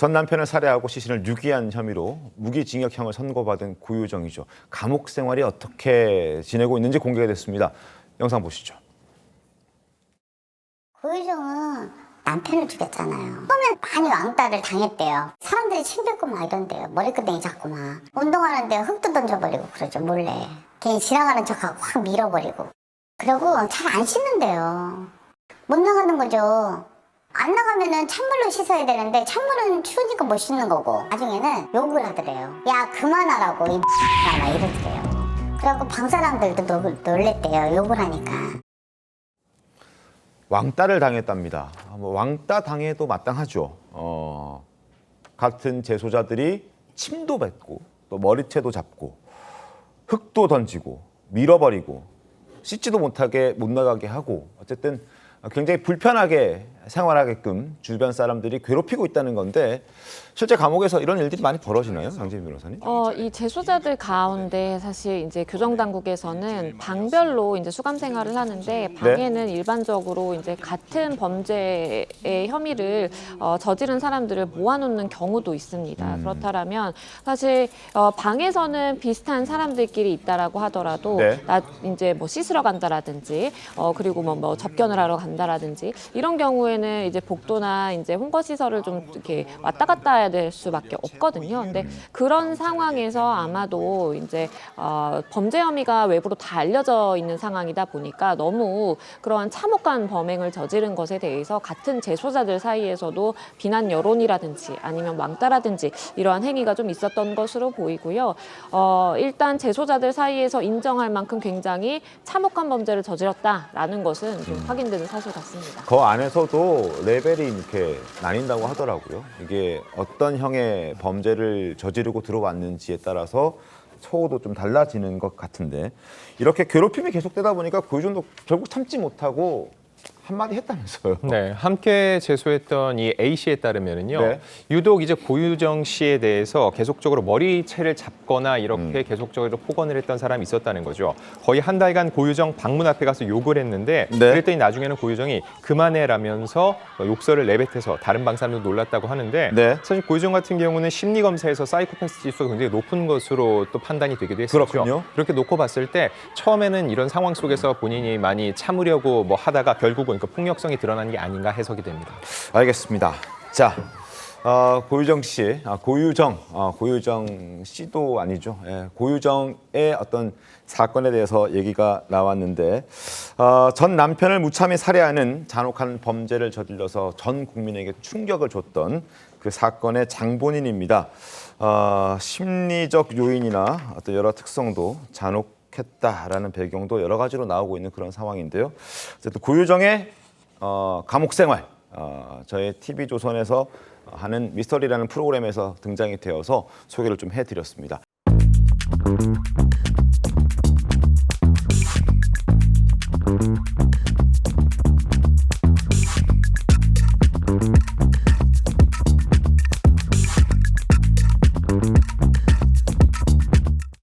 전 남편을 살해하고 시신을 유기한 혐의로 무기징역형을 선고받은 고유정이죠. 감옥 생활이 어떻게 지내고 있는지 공개가 됐습니다. 영상 보시죠. 고유정은 남편을 죽였잖아요. 처음에 많이 왕따를 당했대요. 사람들이 침뱉고 막 이런대요. 머리끄댕이 잡고 막. 운동하는데 흙도 던져버리고 그러죠, 몰래. 괜히 지나가는 척하고 확 밀어버리고. 그리고 잘 안 씻는데요. 못 나가는 거죠. 안 나가면은 찬물로 씻어야 되는데 찬물은 추우니까 못 씻는 거고. 나중에는 욕을 하더래요. 야 그만하라고 이 막 이러더래요. 그래갖고 방 사람들도 놀랬대요. 욕을 하니까. 왕따를 당했답니다. 왕따 당해도 마땅하죠. 같은 재소자들이 침도 뱉고 또 머리채도 잡고 흙도 던지고 밀어버리고 씻지도 못하게 못 나가게 하고 어쨌든 굉장히 불편하게 생활하게끔 주변 사람들이 괴롭히고 있다는 건데 실제 감옥에서 이런 일들이 많이 벌어지나요, 장재민 변호사님? 이 재소자들 가운데 사실 이제 교정 당국에서는 방별로 이제 수감 생활을 하는데 방에는 일반적으로 이제 같은 범죄의 혐의를 저지른 사람들을 모아놓는 경우도 있습니다. 그렇다면 사실 방에서는 비슷한 사람들끼리 있다라고 하더라도 나 이제 뭐 씻으러 간다라든지 그리고 뭐 접견을 하러 간다라든지 이런 경우에는 이제 복도나 이제 홍거 시설을 좀 이렇게 왔다 갔다 해야 될 수밖에 없거든요. 근데 그런 상황에서 아마도 이제 범죄 혐의가 외부로 다 알려져 있는 상황이다 보니까 너무 그러한 참혹한 범행을 저지른 것에 대해서 같은 재소자들 사이에서도 비난 여론이라든지 아니면 왕따라든지 이러한 행위가 좀 있었던 것으로 보이고요. 일단 재소자들 사이에서 인정할 만큼 굉장히 참혹한 범죄를 저질렀다라는 것은 좀 확인되는 사실 같습니다. 그 안에서도 레벨이 이렇게 나뉜다고 하더라고요. 이게 어떤 형의 범죄를 저지르고 들어왔는지에 따라서 처우도 좀 달라지는 것 같은데 이렇게 괴롭힘이 계속되다 보니까 고유정도 결국 참지 못하고 한마디 했다면서요. 네, 함께 재소했던 이 A 씨에 따르면은요, 네. 유독 이제 고유정 씨에 대해서 계속적으로 머리채를 잡거나 이렇게 계속적으로 폭언을 했던 사람이 있었다는 거죠. 거의 한 달간 고유정 방문 앞에 가서 욕을 했는데, 그랬더니 나중에는 고유정이 그만해라면서 욕설을 내뱉어서 다른 방 사람도 놀랐다고 하는데, 사실 고유정 같은 경우는 심리 검사에서 사이코패스 지수가 굉장히 높은 것으로 또 판단이 되기도 했었죠. 그렇군요. 그렇게 놓고 봤을 때 처음에는 이런 상황 속에서 본인이 많이 참으려고 뭐 하다가 결국은 그 폭력성이 드러난 게 아닌가 해석이 됩니다. 알겠습니다. 자, 고유정 씨, 고유정 씨도 아니죠. 고유정의 어떤 사건에 대해서 얘기가 나왔는데 전 남편을 무참히 살해하는 잔혹한 범죄를 저질러서 전 국민에게 충격을 줬던 그 사건의 장본인입니다. 심리적 요인이나 어떤 여러 특성도 했다라는 배경도 여러 가지로 나오고 있는 그런 상황인데요. 어쨌든 고유정의 감옥 생활, 저희 TV조선에서 하는 미스터리라는 프로그램에서 등장이 되어서 소개를 좀 해드렸습니다.